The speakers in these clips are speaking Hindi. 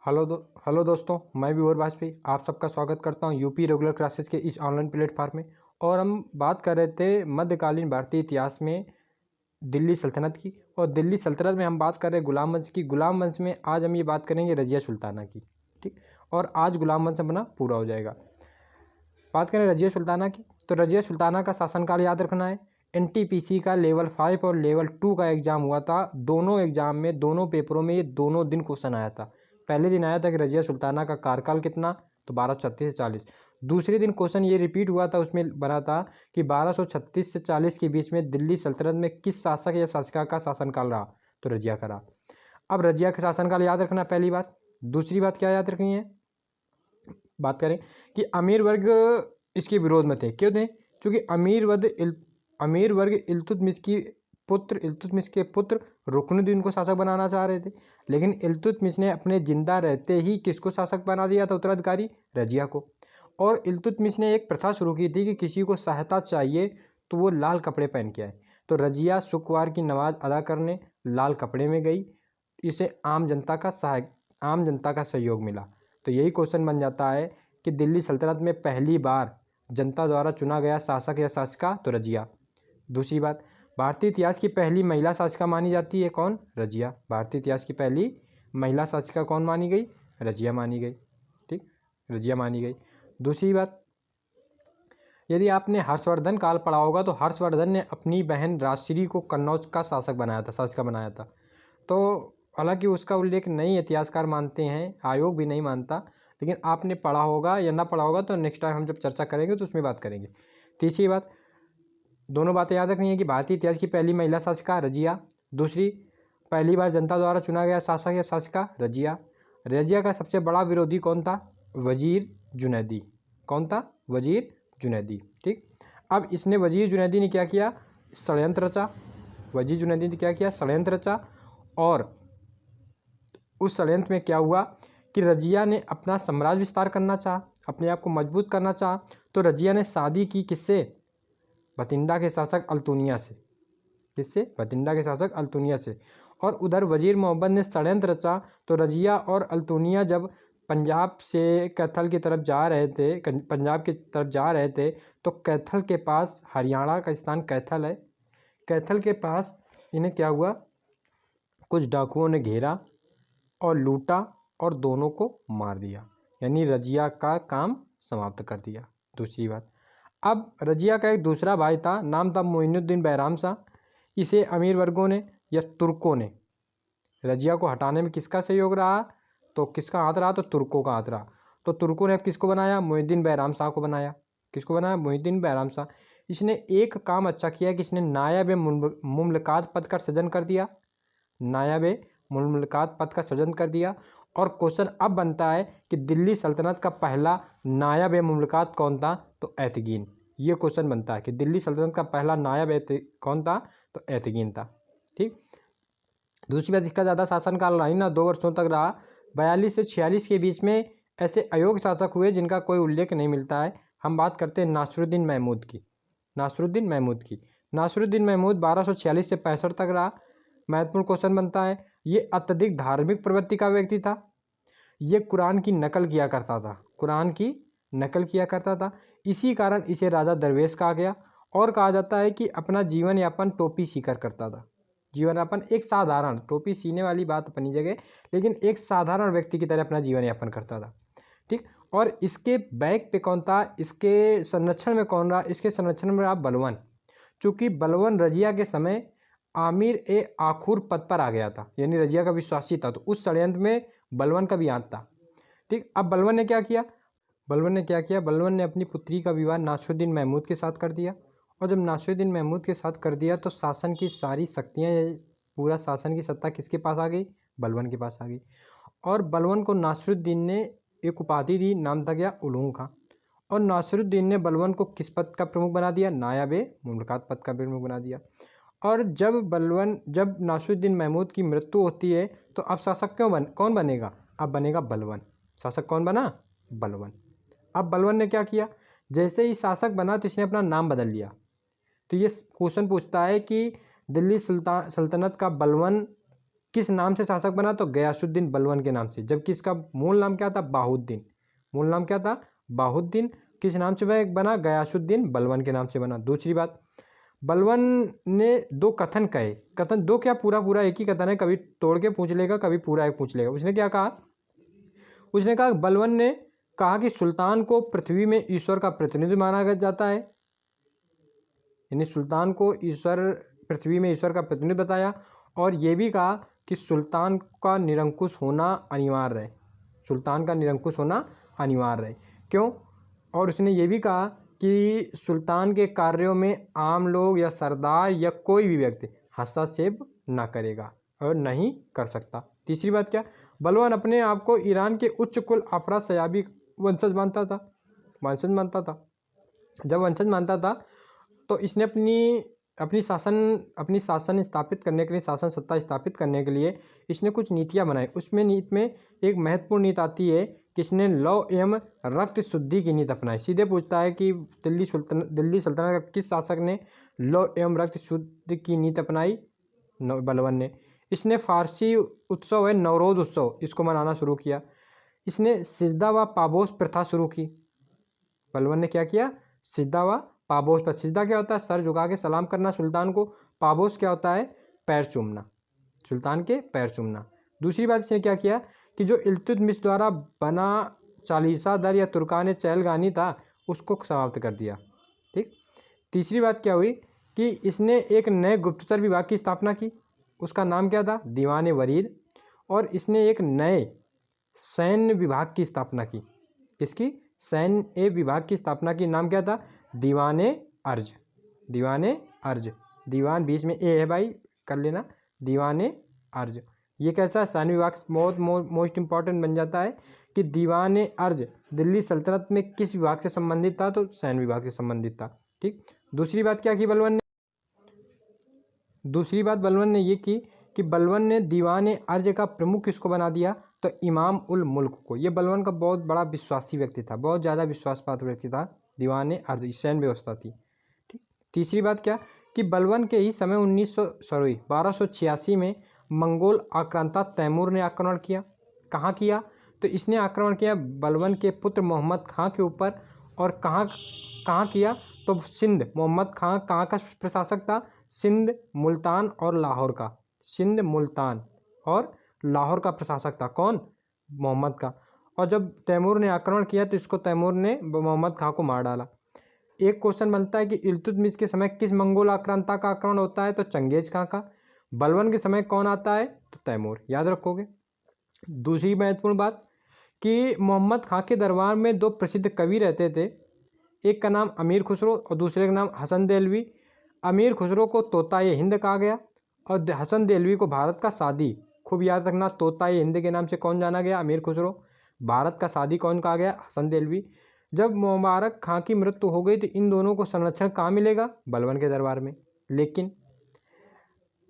हेलो दोस्तों, मैं भी और वाजपेयी आप सबका स्वागत करता हूं यूपी रेगुलर क्लासेस के इस ऑनलाइन प्लेटफॉर्म में। और हम बात कर रहे थे मध्यकालीन भारतीय इतिहास में दिल्ली सल्तनत की। और दिल्ली सल्तनत में हम बात कर रहे हैं गुलाम वंश की। गुलाम वंश में आज हम ये बात करेंगे रजिया सुल्ताना की। ठीक, और आज गुलाम वंश अपना पूरा हो जाएगा। बात करें रजिया सुल्ताना की, तो रजिया सुल्ताना का शासनकाल याद रखना है। एनटीपीसी का लेवल 5 और लेवल 2 का एग्जाम हुआ था। दोनों एग्जाम में, दोनों पेपरों में ये दोनों दिन क्वेश्चन आया था। पहले दिन आया था कि रजिया सुल्ताना का कार्यकाल कितना, तो 1236 से 40। दूसरे दिन क्वेश्चन ये रिपीट हुआ था, उसमें बना था कि 1236 से 40 के बीच में दिल्ली सल्तनत में किस शासक या शासिका का शासनकाल रहा, तो रजिया का रहा। अब रजिया का शासनकाल याद रखना, पहली बात। दूसरी बात क्या याद रखनी है, बात करें कि अमीर वर्ग इसके विरोध में थे। क्यों थे? क्योंकि अमीर वर्ग इल्तुतमिश के पुत्र रुकनुद्दीन को शासक बनाना चाह रहे थे। लेकिन इल्तुतमिश ने अपने जिंदा रहते ही किसको शासक बना दिया था, उत्तराधिकारी? रजिया को। और इल्तुतमिश ने एक प्रथा शुरू की थी कि किसी को सहायता चाहिए तो वो लाल कपड़े पहन के आए। तो रजिया शुक्रवार की नमाज अदा करने लाल कपड़े में गई। इसे आम जनता का सहयोग मिला। तो यही क्वेश्चन बन जाता है कि दिल्ली सल्तनत में पहली बार जनता द्वारा चुना गया शासक या शासिका, तो रजिया। दूसरी बात, भारतीय इतिहास की पहली महिला शासिका मानी जाती है कौन? रजिया। भारतीय इतिहास की पहली महिला शासिका कौन मानी गई? रजिया मानी गई। ठीक, रजिया मानी गई। दूसरी बात, यदि आपने हर्षवर्धन काल पढ़ा होगा तो हर्षवर्धन ने अपनी बहन राजश्री को कन्नौज का शासिका बनाया था। तो हालांकि उसका उल्लेख नहीं इतिहासकार मानते हैं, आयोग भी नहीं मानता, लेकिन आपने पढ़ा होगा या ना पढ़ा होगा तो नेक्स्ट टाइम हम जब चर्चा करेंगे तो उसमें बात करेंगे। तीसरी बात, दोनों बातें याद रखनी है कि भारतीय इतिहास की पहली महिला शासिका रजिया। दूसरी, पहली बार जनता द्वारा चुना गया शासक या शासिका रजिया। रजिया का सबसे बड़ा विरोधी कौन था? वजीर जुनैदी। कौन था? वजीर जुनैदी। ठीक, अब इसने वजीर जुनैदी ने क्या किया? षड्यंत्र रचा। वजीर जुनैदी ने क्या किया? षड्यंत्र रचा। और उस षड्यंत्र में क्या हुआ कि रजिया ने अपना साम्राज्य विस्तार करना चाहा, अपने आप को मजबूत करना चाहा। तो रजिया ने शादी की किससे? बतिंडा के शासक अल्तुनिया से। किससे? बतिंडा के शासक अल्तुनिया से। और उधर वजीर मोहम्मद ने षड्यंत्र रचा। तो रजिया और अल्तुनिया जब पंजाब से कैथल की तरफ जा रहे थे, तो कैथल के पास, हरियाणा का स्थान कैथल है, कैथल के पास इन्हें क्या हुआ, कुछ डाकुओं ने घेरा और लूटा और दोनों को मार दिया। यानी रजिया का काम समाप्त कर दिया। दूसरी बात, अब रजिया का एक दूसरा भाई था, नाम था मोइनुद्दीन बैराम शाह। इसे अमीर वर्गों ने या तुर्कों ने, रजिया को हटाने में किसका सहयोग रहा, तो किसका हाथ रहा, तो तुर्कों का हाथ रहा। तो तुर्कों ने अब किसको बनाया? मोइनुद्दीन बैराम शाह को बनाया। किसको बनाया? मोइनुद्दीन बैराम शाह। इसने एक काम अच्छा किया कि इसने नायब मुमलकात पद का सृजन कर दिया। नायब मुमलकात पद का सृजन कर दिया। और क्वेश्चन अब बनता है कि दिल्ली सल्तनत का पहला नायब मुमलकात कौन था, तो एतगीन। ये क्वेश्चन बनता है कि दिल्ली सल्तनत का पहला नायब कौन था, तो एतगीन था। ठीक, दूसरी बात, इसका ज़्यादा शासनकाल रहा ही ना, 2 वर्षों तक रहा। 42 से 46 के बीच में ऐसे अयोग्य शासक हुए जिनका कोई उल्लेख नहीं मिलता है। हम बात करते हैं नासरुद्दीन महमूद की। नासरुद्दीन महमूद 1246 से 65 तक रहा। महत्वपूर्ण क्वेश्चन बनता है, ये अत्यधिक धार्मिक प्रवृत्ति का व्यक्ति था। ये कुरान की नकल किया करता था। इसी कारण इसे राजा दरवेश कहा गया। और कहा जाता है कि अपना जीवन यापन टोपी सीकर करता था। जीवन यापन एक साधारण, टोपी सीने वाली बात अपनी जगह, लेकिन एक साधारण व्यक्ति की तरह अपना जीवन यापन करता था। ठीक, और इसके बैक पे कौन था, इसके संरक्षण में कौन रहा? इसके संरक्षण में रहा बलवन। चूंकि बलवन रजिया के समय आमिर ए आखुर पद पर आ गया था, यानी रजिया का विश्वासी था, तो उस षड्यंत्र में बलवन का भी हाथ था। ठीक, अब बलवन ने क्या किया? बलवन ने अपनी पुत्री का विवाह नासरुद्दीन महमूद के साथ कर दिया। और जब नासरुद्दीन महमूद के साथ कर दिया तो शासन की सारी शक्तियाँ, पूरा शासन की सत्ता किसके पास आ गई? बलवन के पास आ गई। और बलवन को नासरुद्दीन ने एक उपाधि दी, नाम था क्या? उलूम खां। और नासरुद्दीन ने बलवन को किस पद का प्रमुख बना दिया? नायब मुमलकात पद का प्रमुख बना दिया। और जब नासरुद्दीन महमूद की मृत्यु होती है तो अब शासक कौन बनेगा? अब बनेगा बलवन। शासक कौन बना? बलवन। अब बलवन ने क्या किया? जैसे ही शासक बना तो इसने अपना नाम बदल लिया। तो ये क्वेश्चन पूछता है कि दिल्ली सल्तनत का बलवन किस नाम से शासक बना? तो गयासुद्दीन बलवन के नाम से, जबकि इसका मूल नाम क्या था? बाहुद्दीन। मूल नाम क्या था? बाहुद्दीन। किस नाम से वह बना? गयासुद्दीन बलवन के नाम से बना। दूसरी बात, बलवन ने दो कथन कहे। कथन दो क्या, पूरा पूरा एक ही कथन है, कभी तोड़ के पूछ लेगा, कभी पूरा एक पूछ लेगा। उसने क्या कहा? उसने कहा, बलवन ने कहा कि सुल्तान को पृथ्वी में ईश्वर का प्रतिनिधि माना जाता है, यानी सुल्तान को ईश्वर, पृथ्वी में ईश्वर का प्रतिनिधि बताया। और ये भी कहा कि सुल्तान का निरंकुश होना अनिवार्य है, सुल्तान का निरंकुश होना अनिवार्य है। क्यों? और उसने ये भी कहा कि सुल्तान के कार्यों में आम लोग या सरदार या कोई भी व्यक्ति हस्तक्षेप ना करेगा और नहीं कर सकता। तीसरी बात क्या? बलवान अपने आप को ईरान के उच्च कुल अफरा सयाबी वंशज मानता था, वंशज मानता था। जब वंशज मानता था तो इसने अपनी शासन स्थापित करने के लिए, शासन सत्ता स्थापित करने के लिए इसने कुछ नीतियां बनाई। उसमें नीति में एक महत्वपूर्ण नीति आती है, किसने? लौ एवं रक्त शुद्धि की नीति अपनाई। सीधे पूछता है कि दिल्ली सल्तनत का किस शासक ने लौ एवं रक्त शुद्धि की नीति अपनाई? बलवन ने। इसने फारसी उत्सव है नवरोज उत्सव, इसको मनाना शुरू किया। इसने सिजदा व पाबोस प्रथा शुरू की। बलवन ने क्या किया? सिजदा व पाबोस पर। सिजदा क्या होता है? सर झुका के सलाम करना सुल्तान को। पाबोस क्या होता है? पैर चूमना, सुल्तान के पैर चूमना। दूसरी बात इसने क्या किया कि जो इल्तुतमिश द्वारा बना चालीसा दर या तुर्कान चहलगानी था उसको समाप्त कर दिया। ठीक। तीसरी बात क्या हुई कि इसने एक नए गुप्तचर विभाग की स्थापना की, उसका नाम क्या था? दीवान वरीद। और इसने एक नए सैन्य विभाग की स्थापना की। किसकी? सैन्य विभाग की स्थापना की। नाम क्या था? दीवाने अर्ज। दीवाने अर्ज, दीवान बीच में ए है भाई, कर लेना। दीवाने अर्ज ये कैसा सैन्य विभाग? बहुत मोस्ट इंपॉर्टेंट बन जाता है कि दीवाने अर्ज दिल्ली सल्तनत में किस विभाग से संबंधित था? तो सैन्य विभाग से संबंधित था। ठीक। दूसरी बात क्या की बलवन ने? दूसरी बात बलवन ने ये की कि बलवन ने दीवान अर्ज का प्रमुख किसको बना दिया? तो इमाम उल मुल्क को। ये बलवन का बहुत बड़ा विश्वासी व्यक्ति था, बहुत ज़्यादा विश्वासपात्र व्यक्ति था। दीवान अर्ज सैन्य व्यवस्था थी। ठीक। तीसरी बात क्या कि बलवन के ही समय 1286 में मंगोल आक्रांता तैमूर ने आक्रमण किया। कहाँ किया? तो इसने आक्रमण किया बलवन के पुत्र मोहम्मद खां के ऊपर। और कहाँ किया? तो सिंध। मोहम्मद खां कहाँ का प्रशासक था? सिंध, मुल्तान और लाहौर का। सिंध, मुल्तान और लाहौर का प्रशासक था। कौन? मोहम्मद खां। और जब तैमूर ने आक्रमण किया तो इसको तैमूर ने मोहम्मद खां को मार डाला। एक क्वेश्चन बनता है कि इल्तुतमिश के समय किस मंगोल आक्रांता का आक्रमण होता है? तो चंगेज खां का। बलवन के समय कौन आता है? तो तैमूर। याद रखोगे। दूसरी महत्वपूर्ण बात कि मोहम्मद खां के दरबार में दो प्रसिद्ध कवि रहते थे, एक का नाम अमीर खुसरो और दूसरे का नाम हसन देलवी। अमीर खुसरो को तोता-ए हिंद कहा गया और हसन देलवी को भारत का सादी। खूब याद रखना, तोता-ए हिंद के नाम से कौन जाना गया? अमीर खुसरो। भारत का सादी कौन कहा गया? हसन देलवी। जब मुबारक खां की मृत्यु हो गई तो इन दोनों को संरक्षण कहाँ मिलेगा? बलवन के दरबार में। लेकिन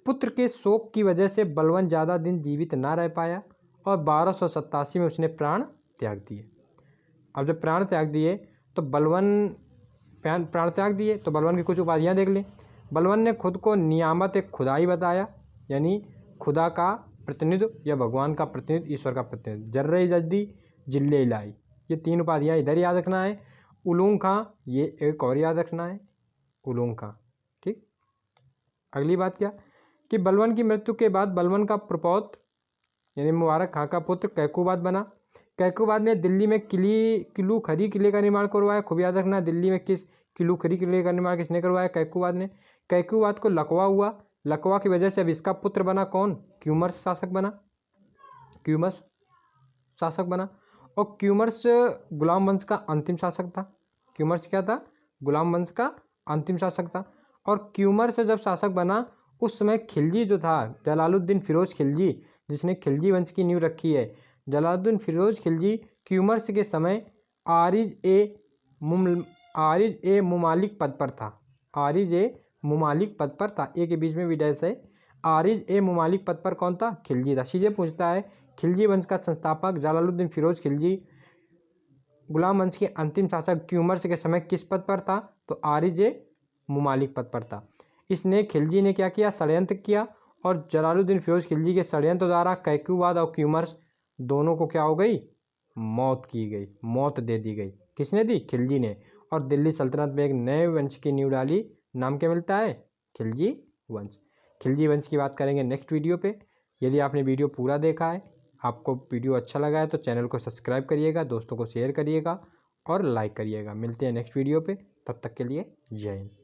पुत्र के शोक की वजह से बलवन ज़्यादा दिन जीवित ना रह पाया और 1287 में उसने प्राण त्याग दिए। अब जब प्राण त्याग दिए तो बलवन की कुछ उपाधियाँ देख लें। बलवन ने खुद को नियामत खुदाई बताया, यानी खुदा का प्रतिनिधि या भगवान का प्रतिनिधि, ईश्वर का प्रतिनिधि। जर्रे जद्दी जिल्ले इलाई, ये 3 उपाधियाँ इधर याद रखना है। उलूंग खां, ये एक और याद रखना है, उलूंग खां। ठीक। अगली बात क्या कि बलवन की मृत्यु के बाद बलवन का प्रपौत्र यानी मुबारक खां का पुत्र कैकूबाद बना। कैकूबाद ने दिल्ली में किलू खरी किले का निर्माण करवाया। खूब याद रखना, दिल्ली में किस किलू खरी किले का निर्माण किसने करवाया? कैकूबाद ने। कैकूबाद को लकवा हुआ, लकवा की वजह से अब इसका पुत्र बना कौन? क्यूमर्स शासक बना। क्यूमर्स शासक बना। और क्यूमर्स गुलाम वंश का अंतिम शासक था। क्यूमर्स क्या था? गुलाम वंश का अंतिम शासक था। और क्यूमर्स जब शासक बना उस समय खिलजी जो था, जलालुद्दीन फिरोज खिलजी, जिसने खिलजी वंश की नींव रखी है, जलालुद्दीन फिरोज खिलजी क्यूमर्स के समय आरिज ए मुमालिक पद पर था। आरिज ए मुमालिक पद पर था। ए के बीच में भी डैश है। आरिज ए मुमालिक पद पर कौन था? खिलजी था। सीधे पूछता है, खिलजी वंश का संस्थापक जलालुद्दीन फिरोज खिलजी गुलाम वंश के अंतिम शासक क्यूमर्स के समय किस पद पर था? तो आरिज ए मुमालिक पद पर था। इसने खिलजी ने क्या किया? षड्यंत्र किया और जलालुद्दीन फिरोज खिलजी के षड्यंत्र द्वारा कैक्युबाद और क्यूमर्स दोनों को क्या हो गई, मौत की गई, मौत दे दी गई। किसने दी, खिलजी ने। और दिल्ली सल्तनत में एक नए वंश की नींव डाली, नाम क्या मिलता है, खिलजी वंश। खिलजी वंश की बात करेंगे नेक्स्ट वीडियो पे। यदि आपने वीडियो पूरा देखा है, आपको वीडियो अच्छा लगा है तो चैनल को सब्सक्राइब करिएगा, दोस्तों को शेयर करिएगा और लाइक करिएगा। मिलते हैं नेक्स्ट वीडियो पे, तब तक के लिए जय हिंद।